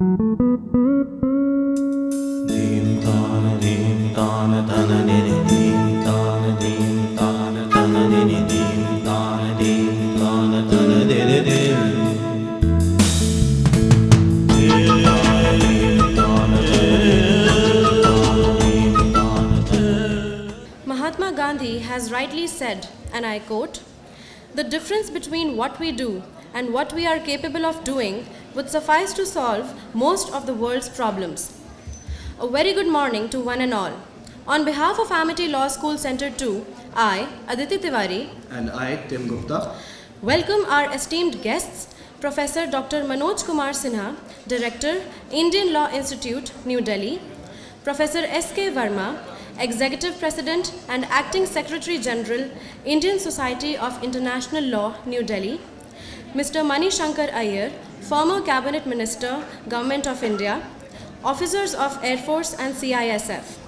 Mahatma Gandhi has rightly said, and I quote, "The difference between what we do and what we are capable of doing would suffice to solve most of the world's problems." A very good morning to one and all. On behalf of Amity Law School Center 2, I, Aditi Tiwari, and I, Tim Gupta, welcome our esteemed guests, Professor Dr. Manoj Kumar Sinha, Director, Indian Law Institute, New Delhi, Professor S.K. Verma, Executive President and Acting Secretary General, Indian Society of International Law, New Delhi, Mr. Mani Shankar Iyer, former Cabinet Minister, Government of India, officers of Air Force and CISF.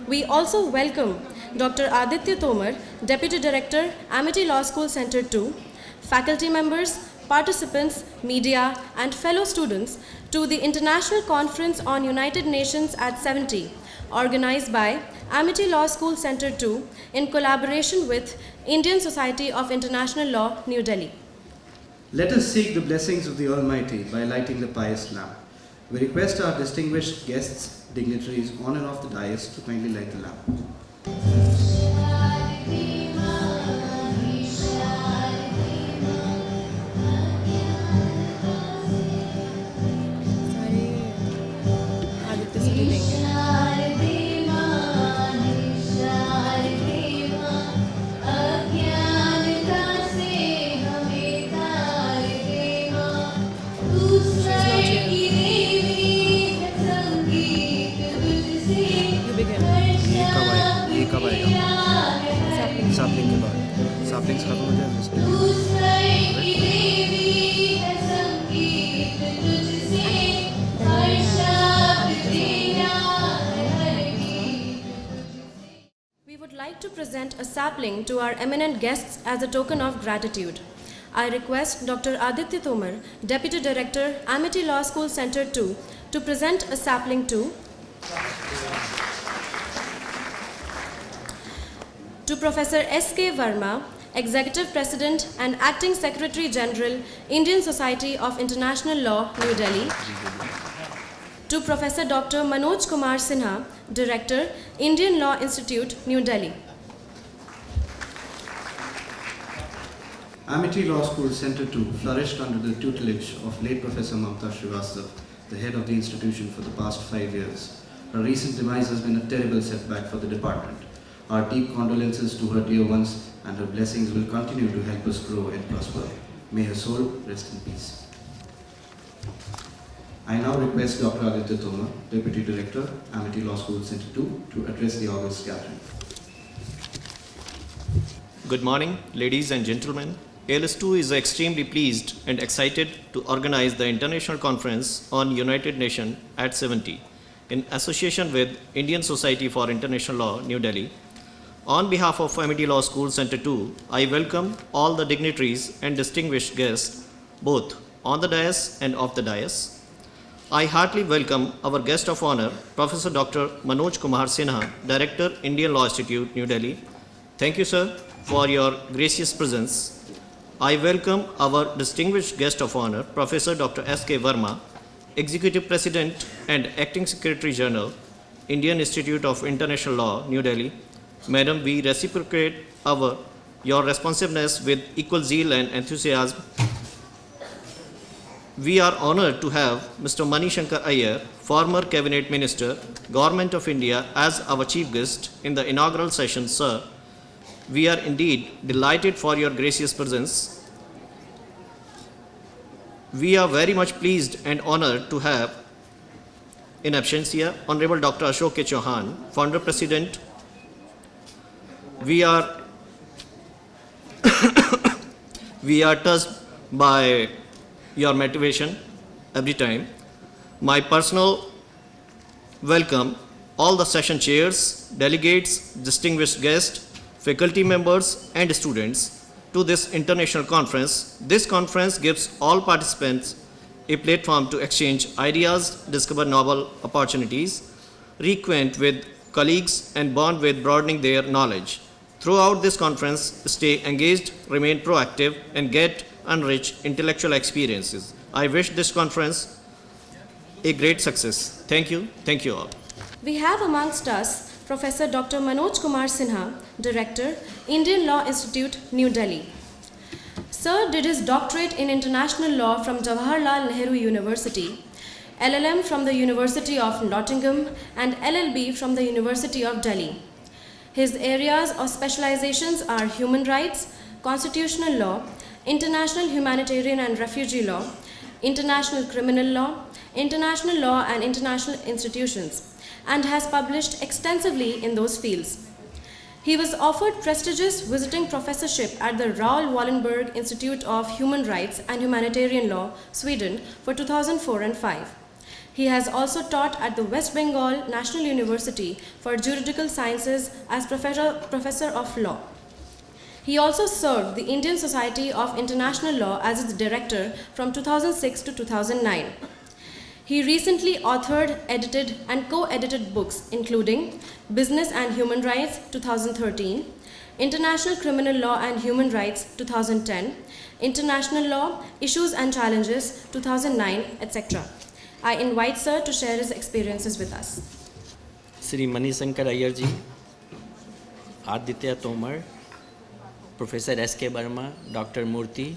We also welcome Dr. Aditya Tomar, Deputy Director, Amity Law School Center 2, faculty members, participants, media, and fellow students to the International Conference on United Nations at 70, organized by Amity Law School Center 2 in collaboration with Indian Society of International Law, New Delhi. Let us seek the blessings of the Almighty by lighting the pious lamp. We request our distinguished guests, dignitaries on and off the dais to kindly light the lamp. Sapling के बाद saplings खत्म हो जाए We would like to present a sapling to our eminent guests as a token of gratitude. I request Dr. Aditya Tomar, Deputy Director, Amity Law School Center 2, to present a sapling to Professor S.K. Verma, Executive President and Acting Secretary General, Indian Society of International Law, New Delhi, to Professor Dr. Manoj Kumar Sinha, Director, Indian Law Institute, New Delhi. Amity Law School Center 2 flourished under the tutelage of late Professor Mamta Srivastava, the head of the institution for the past 5 years. Her recent demise has been a terrible setback for the department. Our deep condolences to her dear ones, and her blessings will continue to help us grow and prosper. May her soul rest in peace. I now request Dr. Aditya Tomar, Deputy Director, Amity Law School Center 2, to address the august gathering. Good morning, ladies and gentlemen. ALS2 is extremely pleased and excited to organize the International Conference on United Nations at 70 in association with Indian Society for International Law, New Delhi. On behalf of Amity Law School Center 2, I welcome all the dignitaries and distinguished guests, both on the dais and off the dais. I heartily welcome our guest of honor, Professor Dr. Manoj Kumar Sinha, Director, Indian Law Institute, New Delhi. Thank you, sir, for your gracious presence. I welcome our distinguished guest of honor, Professor Dr. S.K. Verma, Executive President and Acting Secretary General, Indian Institute of International Law, New Delhi. Madam, we reciprocate your responsiveness with equal zeal and enthusiasm. We are honored to have Mr. Mani Shankar Iyer, former Cabinet Minister, Government of India, as our chief guest in the inaugural session, sir. We are indeed delighted for your gracious presence. We are very much pleased and honored to have in absentia Honorable Dr. Ashok K. Chauhan, Founder President. We are touched by your motivation every time. My personal welcome all the session chairs, delegates, distinguished guests, faculty members and students to this international conference. This conference gives all participants a platform to exchange ideas, discover novel opportunities, reacquaint with colleagues, and bond with broadening their knowledge. Throughout this conference, stay engaged, remain proactive, and get enriched intellectual experiences. I wish this conference a great success. Thank you. Thank you all. We have amongst us Professor Dr. Manoj Kumar Sinha, Director, Indian Law Institute, New Delhi. Sir did his doctorate in international law from Jawaharlal Nehru University, LLM from the University of Nottingham, and LLB from the University of Delhi. His areas of specializations are human rights, constitutional law, international humanitarian and refugee law, international criminal law, international law and international institutions, and has published extensively in those fields. He was offered prestigious visiting professorship at the Raoul Wallenberg Institute of Human Rights and Humanitarian Law, Sweden for 2004 and 5. He has also taught at the West Bengal National University for Juridical Sciences as professor of law. He also served the Indian Society of International Law as its director from 2006 to 2009. He recently authored, edited, and co-edited books including Business and Human Rights 2013, International Criminal Law and Human Rights 2010, International Law, Issues and Challenges 2009, etc. I invite Sir to share his experiences with us. Sri Manishankar Iyer ji, Aditya Tomar, Professor S.K. Burma, Dr. Murthy,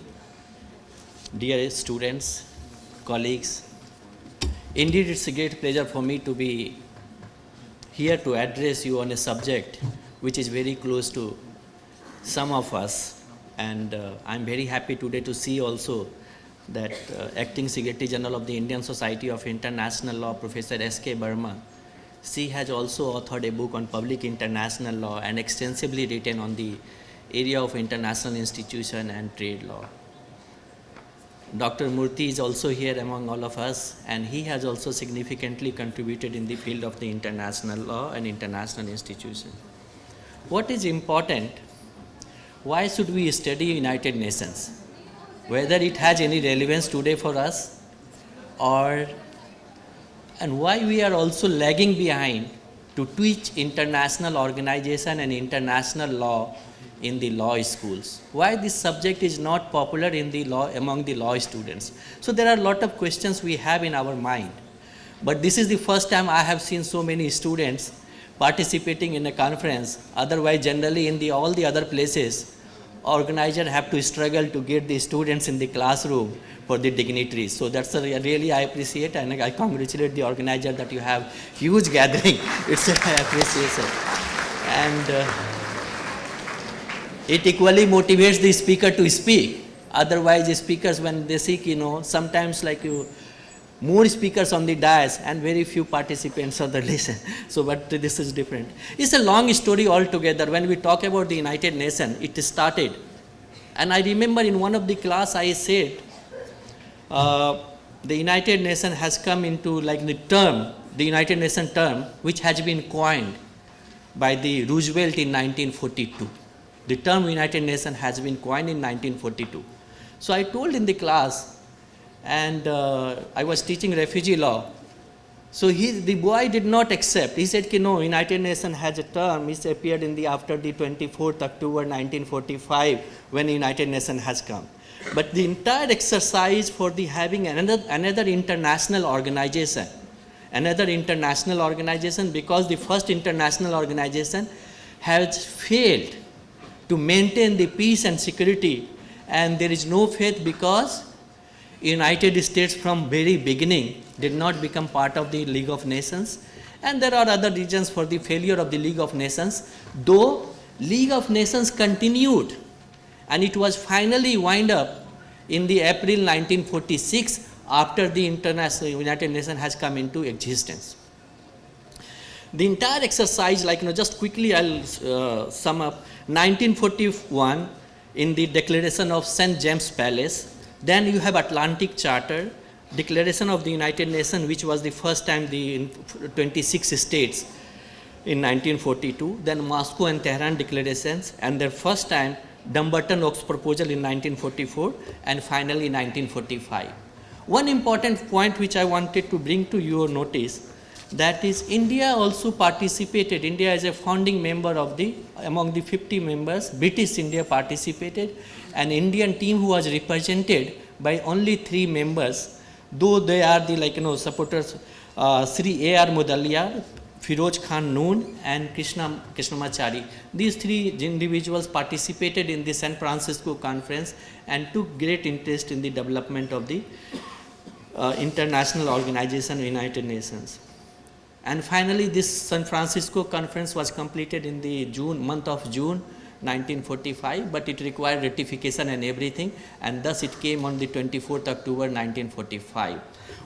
dear students, colleagues, indeed it's a great pleasure for me to be here to address you on a subject which is very close to some of us, and I'm very happy today to see also that Acting Secretary General of the Indian Society of International Law, Professor S.K. Burma, she has also authored a book on public international law and extensively written on the area of international institution and trade law. Dr. Murthy is also here among all of us, and he has also significantly contributed in the field of the international law and international institution. What is important? Why should we study United Nations? Whether it has any relevance today for us, and why we are also lagging behind to teach international organization and international law in the law schools. Why this subject is not popular in the law among the law students. So there are a lot of questions we have in our mind. But this is the first time I have seen so many students participating in a conference. Otherwise, generally in all the other places, organizers have to struggle to get the students in the classroom for the dignitaries. So that's really I appreciate, and I congratulate the organizer that you have huge gathering. It's an appreciation. And it equally motivates the speaker to speak. Otherwise, the speakers, when they speak, sometimes more speakers on the dais and very few participants on the listen. So, but this is different. It's a long story altogether. When we talk about the United Nations, it started. And I remember in one of the class I said, the United Nations has come into the United Nations term, which has been coined by the Roosevelt in 1942. The term United Nations has been coined in 1942. So I told in the class, and I was teaching refugee law. So the boy did not accept. He said, no, United Nations has a term. It appeared after the 24th October 1945 when the United Nations has come. But the entire exercise for having another international organization, because the first international organization has failed to maintain the peace and security, and there is no faith because United States from very beginning did not become part of the League of Nations, and there are other reasons for the failure of the League of Nations, though League of Nations continued, and it was finally wind up in the April 1946 after the United Nations has come into existence. The entire exercise, just quickly I'll sum up. 1941 in the Declaration of St. James Palace, then you have Atlantic Charter, Declaration of the United Nations, which was the first time in 26 states in 1942, then Moscow and Tehran declarations, and the first time Dumbarton Oaks proposal in 1944, and finally 1945. One important point which I wanted to bring to your notice, that is India also participated. India is a founding member of among the 50 members, British India participated. An Indian team who was represented by only 3 members, though they are the supporters, Sri A.R. Mudaliar, Firoz Khan Noon and Krishnamachari. These 3 individuals participated in the San Francisco conference and took great interest in the development of the international organization, United Nations. And finally, this San Francisco conference was completed in the month of June 1945, but it required ratification and everything, and thus it came on the 24th October 1945.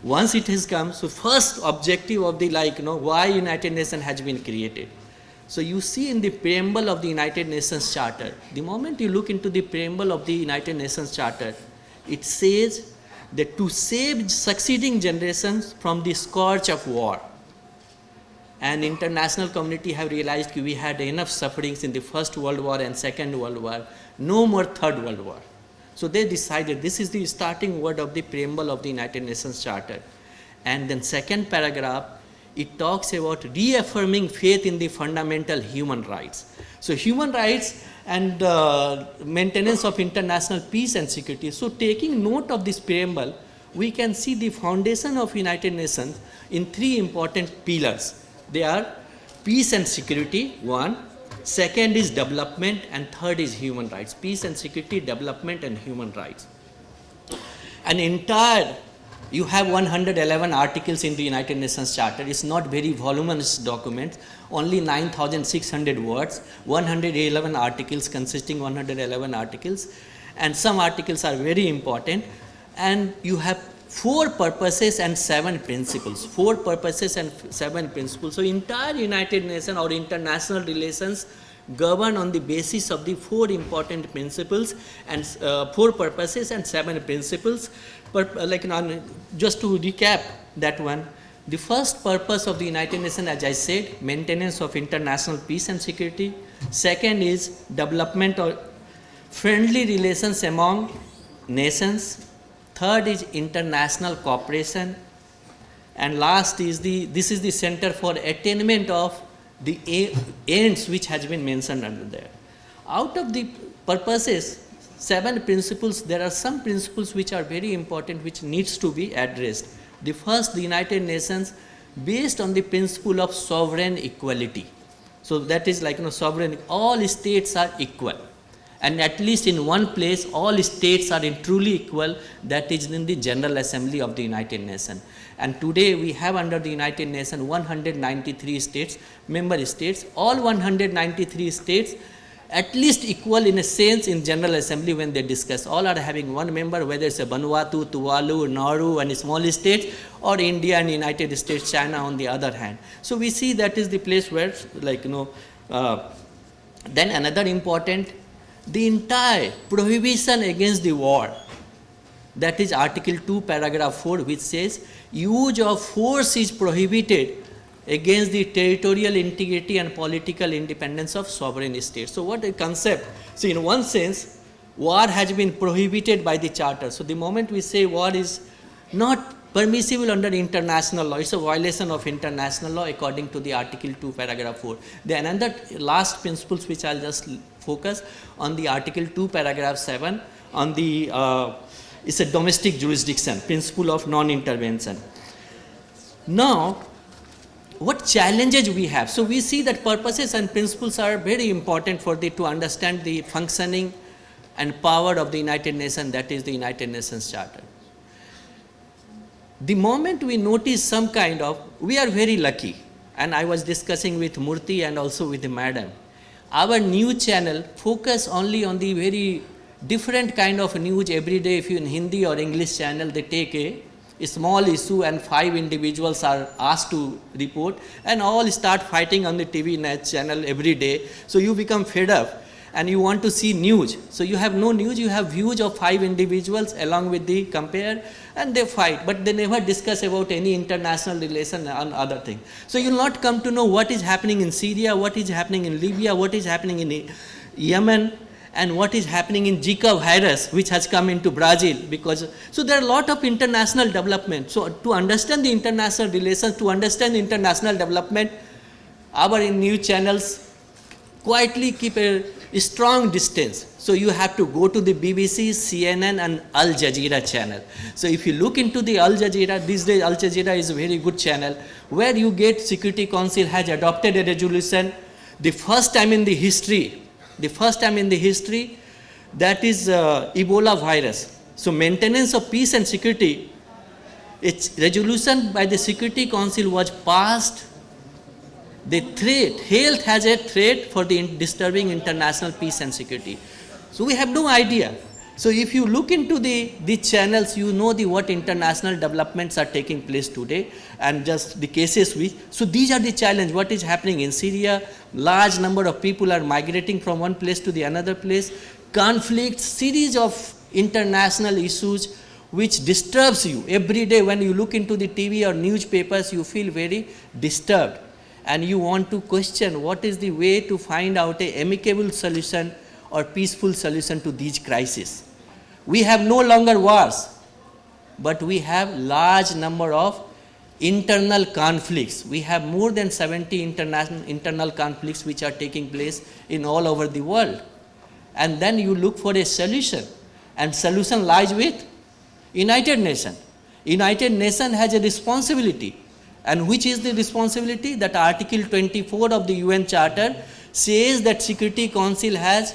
Once it has come, so first objective of the why United Nations has been created. So you see in the preamble of the United Nations Charter, the moment you look into the preamble of the United Nations Charter, it says that to save succeeding generations from the scourge of war. And international community have realized we had enough sufferings in the First World War and Second World War, no more Third World War. So they decided, this is the starting word of the preamble of the United Nations Charter. And then second paragraph, it talks about reaffirming faith in the fundamental human rights. So human rights and maintenance of international peace and security. So taking note of this preamble, we can see the foundation of United Nations in 3 important pillars. They are peace and security, 1. Second is development, and third is human rights. Peace and security, development and human rights. You have 111 articles in the United Nations Charter. It's not very voluminous document, only 9,600 words, 111 articles consisting 111 articles, and some articles are very important, and you have 4 purposes and 7 principles. 4 purposes and 7 principles. So entire United Nations or international relations govern on the basis of the 4 important principles and 4 purposes and 7 principles. Just to recap that one, the first purpose of the United Nations, as I said, maintenance of international peace and security. Second is development or friendly relations among nations. Third is international cooperation, and last is this is the center for attainment of the ends which has been mentioned under there. Out of the purposes, 7 principles, there are some principles which are very important which needs to be addressed. The first, the United Nations based on the principle of sovereign equality. So that is sovereign, all states are equal. And at least in one place, all states are truly equal, that is in the General Assembly of the United Nations. And today we have under the United Nations 193 states, member states, all 193 states at least equal in a sense in General Assembly when they discuss. All are having one member, whether it's a Vanuatu, Tuvalu, Nauru and small states, or India and United States, China on the other hand. So we see that is the place where then another important, the entire prohibition against the war, that is Article 2, Paragraph 4, which says use of force is prohibited against the territorial integrity and political independence of sovereign states. So what a concept. So in one sense, war has been prohibited by the Charter. So the moment we say war is not permissible under international law, it's a violation of international law according to the Article 2, Paragraph 4. Then another last principles which I'll just focus on the Article 2, Paragraph 7 on the it's a domestic jurisdiction, principle of non-intervention. Now, what challenges we have? So we see that purposes and principles are very important for to understand the functioning and power of the United Nations, that is the United Nations Charter. The moment we notice some kind of, we are very lucky, and I was discussing with Murthy and also with the madam, our news channel focus only on the very different kind of news every day. If you in Hindi or English channel, they take a small issue and 5 individuals are asked to report, and all start fighting on the TV net channel every day. So you become fed up and you want to see news. So you have no news, you have views of 5 individuals along with the compare, and they fight, but they never discuss about any international relation and other things. So you will not come to know what is happening in Syria, what is happening in Libya, what is happening in Yemen, and what is happening in Zika virus, which has come into Brazil. So there are a lot of international development. So to understand the international relations, to understand the international development, our news channels quietly keep a strong distance. So you have to go to the BBC, CNN and Al Jazeera channel. So if you look into the Al Jazeera, these days Al Jazeera is a very good channel, where you get Security Council has adopted a resolution, the first time in the history, that is Ebola virus. So maintenance of peace and security, its resolution by the Security Council was passed. The threat, health has a threat for the disturbing international peace and security. So we have no idea. So if you look into the channels, you know what international developments are taking place today, and just the cases so these are the challenge, what is happening in Syria. Large number of people are migrating from one place to the another place. Conflicts, series of international issues which disturbs you. Every day when you look into the TV or newspapers, you feel very disturbed. And you want to question what is the way to find out an amicable solution or peaceful solution to these crises. We have no longer wars, but we have large number of internal conflicts. We have more than 70 internal conflicts which are taking place in all over the world. And then you look for a solution, and solution lies with United Nations. United Nations has a responsibility. And which is the responsibility? That Article 24 of the UN Charter says that Security Council has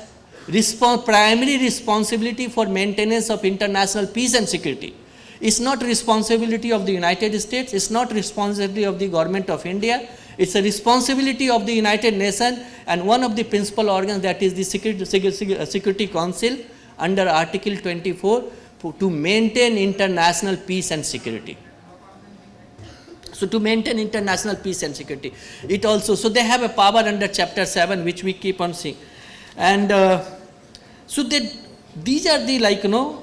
primary responsibility for maintenance of international peace and security. It's not responsibility of the United States, it's not responsibility of the government of India, it's a responsibility of the United Nations, and one of the principal organs, that is the Security Council under Article 24, to maintain international peace and security. So to maintain international peace and security, it also, so they have a power under Chapter 7, which we keep on seeing. And so these are the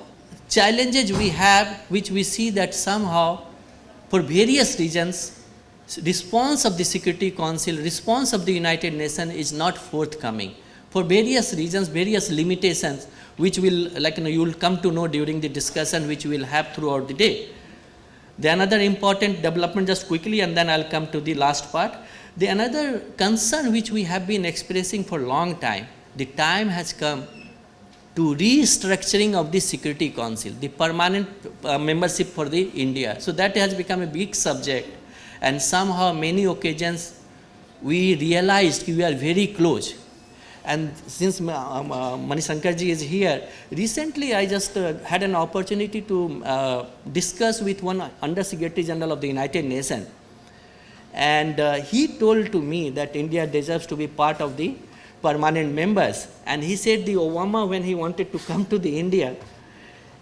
challenges we have, which we see that somehow for various reasons, response of the Security Council, response of the United Nations is not forthcoming. For various reasons, various limitations, which will, you will come to know during the discussion which we will have throughout the day. The another important development, just quickly, and then I'll come to the last part. The another concern which we have been expressing for a long time, the time has come to restructuring of the Security Council, the permanent membership for the India. So that has become a big subject, and somehow many occasions we realized we are very close. And since Manishankarji is here, recently I just had an opportunity to discuss with one Under Secretary General of the United Nations. And he told to me that India deserves to be part of the permanent members. And he said the Obama, when he wanted to come to the India,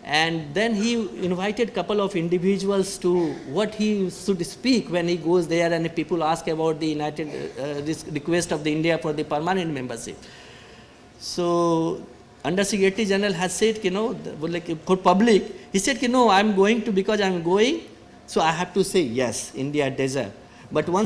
and then he invited a couple of individuals to what he should speak when he goes there, and people ask about the this request of the India for the permanent membership. So Under Secretary General has said, for public, he said, no, I'm going to, because I'm going, so I have to say yes, India deserves. But once